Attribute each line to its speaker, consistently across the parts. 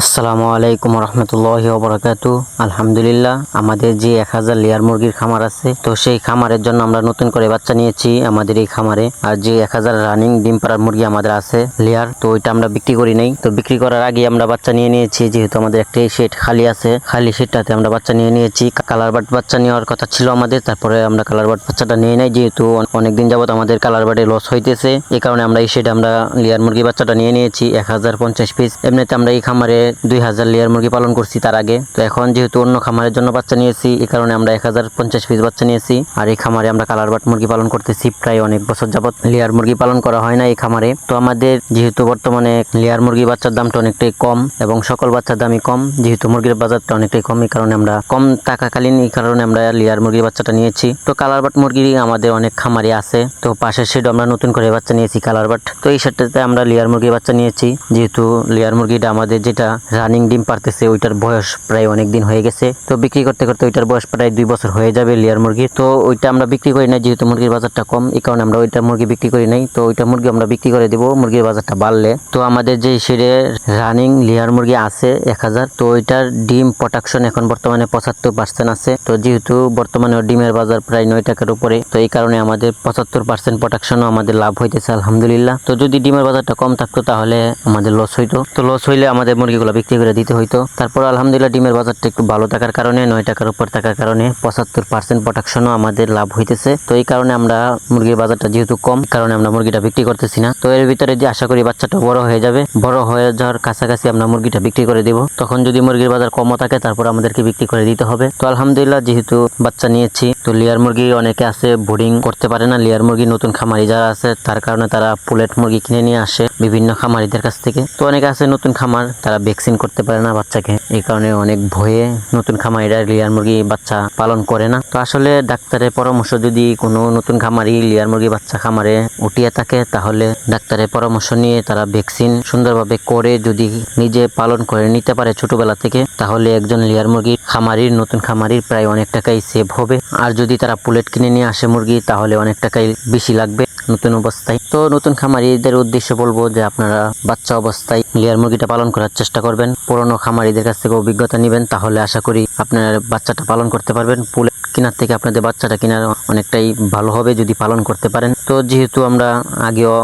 Speaker 1: আসসালামু আলাইকুম রহমতুল্লাহি ওবরাকাতু। আলহামদুলিল্লাহ, আমাদের যে 1000 লেয়ার মুরগির খামার আছে, তো সেই খামারের জন্য আমরা নতুন করে বাচ্চা নিয়েছি আমাদের এই খামারে। আর যে 1000 রানিং ডিম পাড়ার মুরগি আমাদের আছে লেয়ার, তো ওইটা আমরা বিক্রি করি নাই। তো বিক্রি করার আগে আমরা বাচ্চা নিয়ে নিয়েছি, যেহেতু আমাদের একটা শেড খালি আছে, খালি শেডটাতে আমরা বাচ্চা নিয়ে নিয়েছি। কালার বার্ড বাচ্চা নেওয়ার কথা ছিল আমাদের, তারপরে আমরা কালার বার্ড বাচ্চাটা নিয়ে নাই, যেহেতু অনেকদিন যাবত আমাদের কালার বার্ডে লস হইতেছে। এই কারণে আমরা এই শেডে আমরা লেয়ার মুরগি বাচ্চাটা নিয়ে নিয়েছি 1050 পিস। এমনিতে আমরা এই খামারে 2000 লেয়ার মুরগি পালন করছি তার আগে। তো এখন যেহেতু অন্য খামারের জন্য বাচ্চা নিয়েছি, এই কারণে আমরা 1050 পিস বাচ্চা নিয়েছি। আর এই খামারে আমরা কালার বাট মুরগি পালন করতেছি প্রায় অনেক বছর যাবত। লেয়ার মুরগি পালন করা হয় না এই খামারে। তো আমাদের যেহেতু বর্তমানে লেয়ার মুরগি বাচ্চার দামটা অনেকটাই কম এবং সকল বাচ্চার দামই কম, যেহেতু মুরগির বাজারটা অনেকটাই কম, এই কারণে আমরা কম টাকাকালীন এই কারণে আমরা লেয়ার মুরগি বাচ্চাটা নিয়েছি। তো কালার বাট মুরগি আমাদের অনেক খামারে আছে। তো পাশের শেড আমরা নতুন করে বাচ্চা নিয়েছি কালার বাট। তো এই শেডটাতে আমরা লেয়ার মুরগি বাচ্চা নিয়েছি, যেহেতু লেয়ার মুরগিটা আমাদের যেটা রানিং ডিম পারতেছে ওইটার বয়স প্রায় অনেক দিন হয়ে গেছে। তো বিক্রি করতে করতে ওইটার বয়স প্রায় 2 বছর হয়ে যাবে লেয়ার মুরগি। তো ওইটা আমরা বিক্রি করি নাই, যেহেতু মুরগির বাজারটা কম, এই কারণে আমরা ওইটা মুরগি বিক্রি করি নাই। তো ওইটা মুরগি আমরা বিক্রি করে দিব মুরগির বাজারটা বাড়লে। তো আমাদের যে শেডে রানিং লেয়ার মুরগি আছে 1000, তো ওইটার ডিম প্রোডাকশন এখন বর্তমানে 75% আছে। তো যেহেতু বর্তমানে ডিমের বাজার প্রায় 9 টাকার উপরে, তো এই কারণে আমাদের 75% প্রোডাকশনও আমাদের লাভ হইতেছে আলহামদুলিল্লাহ। তো যদি ডিমের বাজারটা কম থাকতো তাহলে আমাদের লস হইতো। তো লস হইলে আমাদের মুরগিগুলো বিক্রি করে দিতে হইতো। তারপর আলহামদুলিল্লাহ ডিমের বাজারটা একটু ভালো থাকার কারণে, 9 টাকার উপর থাকার কারণে 75% প্রোডাকশনও আমাদের লাভ হইতেছে। তো এই কারণে আমরা মুরগির বাজারটা যেহেতু কম, কারণে আমরা মুরগিটা বিক্রি করতেছি না। তো এর ভিতরে যে আশা করি বাচ্চাটা বড় হয়ে যাবে, বড় হয়ে যাওয়ার কাছাকাছি আমরা মুরগিটা বিক্রি করে দেব। তখন যদি মুরগির বাজার কমও থাকে তারপর আমাদেরকে বিক্রি করে দিতে হবে। তো আলহামদুলিল্লাহ যেহেতু বাচ্চা নিয়েছি, তো লেয়ার মুরগি অনেকে আছে বোর্ডিং করতে পারে না। লেয়ার মুরগি নতুন খামারি যারা আছে তার কারণে তারা পুলেট মুরগি কিনে নিয়ে আসে বিভিন্ন খামারিদের কাছ থেকে। তো অনেকে আছে নতুন খামার, তারা ভ্যাকসিন করতে পারে না বাচ্চাকে, এই কারণে অনেক ভয়ে নতুন খামারিরা লেয়ার মুরগি বাচ্চা পালন করে না। তো আসলে ডাক্তারের পরামর্শ, যদি কোনো নতুন খামারি লেয়ার মুরগি বাচ্চা খামারে উঠিয়ে থাকে, তাহলে ডাক্তারের পরামর্শ নিয়ে তারা ভ্যাকসিন সুন্দরভাবে করে যদি নিজে পালন করে নিতে পারে ছোটবেলা থেকে, তাহলে একজন লেয়ার মুরগি খামারির, নতুন খামারির প্রায় অনেক টাকাই সেভ হবে। আর যদি তারা পুলেট কিনে নিয়ে আসে মুরগি, তাহলে অনেক টাকাই বেশি লাগবে নতুন অবস্থায়। তো নতুন খামারিদের উদ্দেশ্যে বলবো যে আপনারা বাচ্চা অবস্থায় লেয়ার মুরগিটা পালন করার চেষ্টা করবেন। পুরনো খামারিদের কাছ থেকে অভিজ্ঞতা নেবেন, তাহলে আশা করি আপনার বাচ্চাটা পালন করতে পারবেন। পুলেট কেনার থেকে আপনাদের বাচ্চাটা কেনার অনেকটাই ভালো হবে যদি পালন করতে পারেন। তো যেহেতু আমরা আগেও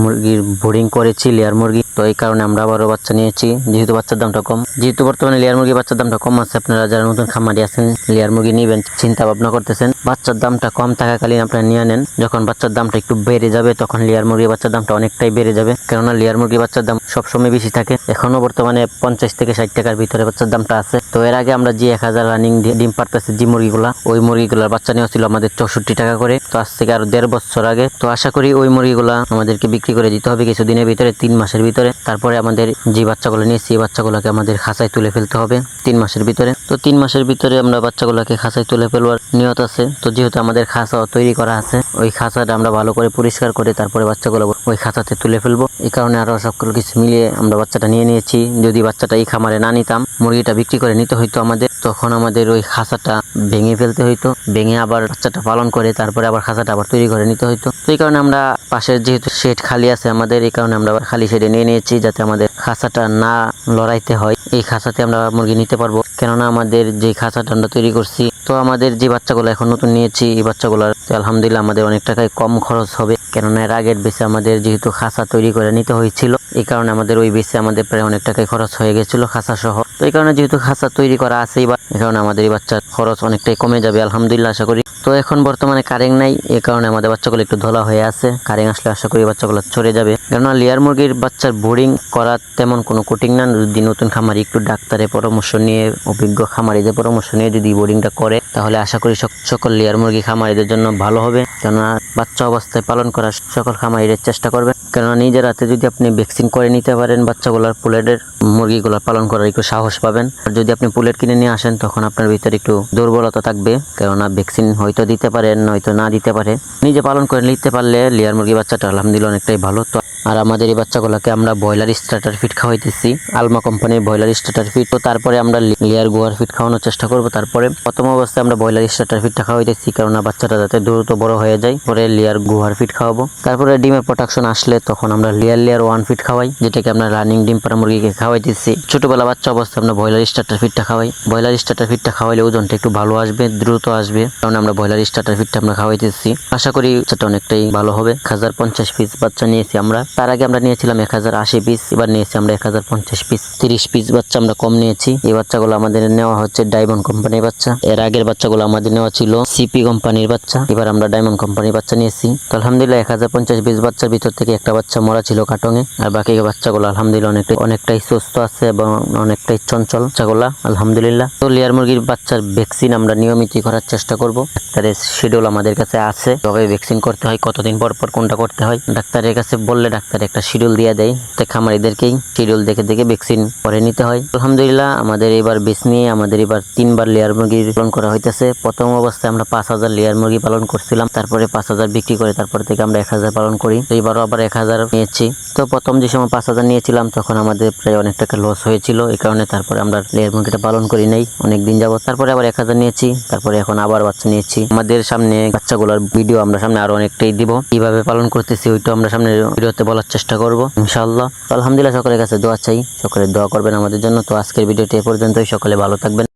Speaker 1: মুরগির বোর্ডিং করেছি লেয়ার মুরগি, তো এই কারণে আমরা আবারও বাচ্চা নিয়েছি, যেহেতু বাচ্চার দামটা কম। যেহেতু বর্তমানে লেয়ার মুরগি বাচ্চার দামটা কম আছে, আপনারা যারা নতুন খামারি আছেন লেয়ার মুরগি নিবেন চিন্তা ভাবনা করতেছেন, বাচ্চার দামটা কম থাকাকালীন আপনারা নিয়ে নেন। যখন বাচ্চার দামটা একটু বেড়ে যাবে, তখন লেয়ার মুরগি বাচ্চার দামটা অনেকটাই বেড়ে যাবে, কেননা লেয়ার মুরগি বাচ্চার দাম সবসময় বেশি থাকে। এখনো বর্তমানে 50 থেকে 60 টাকার ভিতরে বাচ্চার দামটা আছে। তো এর আগে আমরা যে 1000 রানিং ডিম পারতেছে যে মুরগিগুলা, ওই মুরগিগুলার বাচ্চা নেওয়া ছিল আমাদের 64 টাকা করে। তো আজ থেকে আরো 1.5 বছর আগে। তো আশা করি ওই মুরগিগুলা আমাদেরকে বিক্রি করে দিতে হবে কিছুদিনের ভিতরে, 3 মাসের ভিতরে। তারপরে আমাদের যে বাচ্চাগুলো নিয়েছি এই বাচ্চাগুলোকে আমাদের খাঁচায় তুলে ফেলতে হবে 3 মাসের ভিতরে। তো 3 মাসের ভিতরে আমরা বাচ্চাগুলোকে খাঁচায় তুলে ফেলবার নিয়ত আছে। তো যেহেতু আমাদের খাঁচা তৈরি করা আছে, ওই খাঁচাটা আমরা ভালো করে পরিষ্কার করে তারপরে বাচ্চাগুলো ওই খাঁচাতে তুলে ফেলবো। এই কারণে আরো সকল কিছু মিলিয়ে আমরা বাচ্চাটা নিয়ে নিয়েছি। যদি বাচ্চাটা এই খামারে না নিতাম, মুরগিটা বিক্রি করে নিতে হইতো আমাদের, তখন আমাদের ওই খাঁচাটা ভেঙে ফেলতে হইতো, ভেঙে আবার বাচ্চাটা পালন করে তারপরে আবার খাঁচাটা আবার তৈরি করে নিতে হইতো। তো এই কারণে আমরা পাশের যেহেতু শেড খালি আছে আমাদের, এই কারণে আমরা খালি শেডে নিয়ে নিয়েছি, যাতে আমাদের খাঁচাটা না লড়াইতে হয়। এই খাঁচাতে আমরা মুরগি নিতে পারবো, কেননা আমাদের যে খাঁচাটা আমরা তৈরি করছি, তো আমাদের যে বাচ্চাগুলো এখন নতুন নিয়েছি এই বাচ্চাগুলোর আলহামদুলিল্লাহ আমাদের অনেক টাকায় কম খরচ হবে, কেননা এর আগের বেসে আমাদের যেহেতু খাঁচা তৈরি করে নিতে হয়েছিল, এই কারণে আমাদের ওই বেসে আমাদের প্রায় অনেক টাকায় খরচ হয়ে গেছিল খাঁচা সহ। তো এই কারণে যেহেতু খাঁচা তৈরি করা আছে, এই কারণে আমাদের এই বাচ্চার খরচ অনেকটাই কমে যাবে আলহামদুলিল্লাহ আশা করি। তো এখন বর্তমানে কারেন্ট নাই, এই কারণে আমাদের বাচ্চাগুলো একটু ধোলা হয়ে আছে। কারেন্ট আসলে আশা করি বাচ্চাগুলো চড়ে যাবে, কেননা লেয়ার মুরগির বাচ্চার বোর্ডিং করা তেমন কোনো কঠিন না। যদি নতুন খামারি একটু ডাক্তারের পরামর্শ নিয়ে, অভিজ্ঞ খামারিদের পরামর্শ নিয়ে যদি বোর্ডিংটা করে, তাহলে আশা করি সকল লেয়ার মুরগি খামারিদের জন্য ভালো হবে। কেননা বাচ্চা অবস্থায় পালন করার সকল খামারিদের চেষ্টা করবে, কেননা নিজের হাতে যদি আপনি ভ্যাকসিন করে নিতে পারেন বাচ্চাগুলার, পুলেটের মুরগিগুলো পালন করার একটু সাহস পাবেন। আর যদি আপনি পুলেট কিনে নিয়ে আসেন, তখন আপনার ভিতরে একটু দুর্বলতা থাকবে, কেননা ভ্যাকসিন হয়তো হয়তো দিতে পারে, নয়তো না দিতে পারে। নিজে পালন করে নিতে পারলে লেয়ার মুরগি বাচ্চাটা আলহামদুলিল্লাহ অনেকটাই ভালো। তো আর আমাদের এই বাচ্চাগুলোকে আমরা ব্রয়লার স্টার্টার ফিড খাওয়াইতেছি, আলমা কোম্পানির ব্রয়লার স্টার্টার ফিড। তো তারপরে আমরা লেয়ার গুয়ার ফিড খাওয়ানোর চেষ্টা করব। তারপরে প্রথম অবস্থায় আমরা ব্রয়লার স্টার্টার ফিডটা খাওয়াইতেছি, কেননা বাচ্চাটা যাতে দ্রুত বড় হয়ে যায়। পরে লেয়ার গুয়ার ফিড খাওয়াবো। তারপরে ডিমের প্রোডাকশন আসলে তখন আমরা লেয়ার ওয়ান ফিড খাওয়াই, যেটাকে আমরা রানিং ডিম পাড়া মুরগিকে খাওয়াইতেছি। ছোটবেলা বাচ্চা অবস্থায় আমরা ব্রয়লার স্টার্টার ফিডটা খাওয়াই। ব্রয়লার স্টার্টার ফিডটা খাওয়াইলে ওজনটা একটু ভালো আসবে, দ্রুত আসবে, কারণ আমরা ব্রয়লার স্টার্টার ফিডটা আমরা খাওয়াইতেছি। আশা করি বাচ্চাটা অনেকটাই ভালো হবে। 1050 পিস বাচ্চা নিয়েছি আমরা। তার আগে আমরা নিয়েছিলাম 1080 পিস, এবার নিয়েছি আমরা 1050 পিস। 30 পিস বাচ্চা আমরা কম নিয়েছি। এই বাচ্চাগুলো আমাদের নেওয়া হচ্ছে ডায়মন্ড কোম্পানির বাচ্চা। এর আগের বাচ্চাগুলো আমাদের নেওয়া ছিল সিপি কোম্পানির বাচ্চা, এবার আমরা ডায়মন্ড কোম্পানির বাচ্চা নিয়েছি। তো আলহামদুলিল্লাহ 1050 পিস বাচ্চার ভিতর থেকে একটা বাচ্চা মরা ছিল কাটঙে, আর বাকি বাচ্চাগুলো আলহামদুলিল্লাহ অনেকটাই সুস্থ আছে এবং অনেকটাই চঞ্চল বাচ্চাগুলা আলহামদুলিল্লাহ। তো লেয়ার মুরগির বাচ্চার ভ্যাকসিন আমরা নিয়মিতই করার চেষ্টা করব। ডাক্তারের শিডিউল আমাদের কাছে আছে, তবে ভ্যাকসিন করতে হয়, কতদিন পর পর কোনটা করতে হয় ডাক্তারের কাছে বললে ডাক্তার একটা শিডিউল দিয়ে দেয়। তো খামারিদেরকেই শিডিউল দেখে দেখে ভ্যাকসিন করে নিতে হয়। আলহামদুলিল্লাহ আমাদের এবার বেচ নিয়ে আমাদের এবার 3বার লেয়ার মুরগি পালন করা হইতেছে। প্রথম অবস্থায় আমরা 5000 লেয়ার মুরগি পালন করছিলাম, তারপরে 5000 বিক্রি করে তারপর থেকে আমরা 1000 পালন করি। এইবারও আবার 1000 নিয়েছি। তো প্রথম যে সময় 5000 নিয়েছিলাম তখন আমাদের প্রায় অনেক টাকা লস হয়েছিল, এই কারণে তারপরে আমরা লেয়ার মুরগিটা পালন করি নাই অনেক দিন যাবত। তারপরে আবার 1000 নিয়েছি, তারপরে এখন আবার বাচ্চা নিয়েছি। আমাদের সামনে বাচ্চাগুলোর ভিডিও আমরা সামনে আরো অনেকটাই দিব, কিভাবে পালন করতেছি ওইটা আমরা সামনে ভিডিওতে বলার চেষ্টা করব ইনশাআল্লাহ। আলহামদুলিল্লাহ সকলের কাছে দোয়া চাই, সকলে দোয়া করবেন আমাদের জন্য। তো আজকের ভিডিওটি এ পর্যন্তই, সকলে ভালো থাকবেন।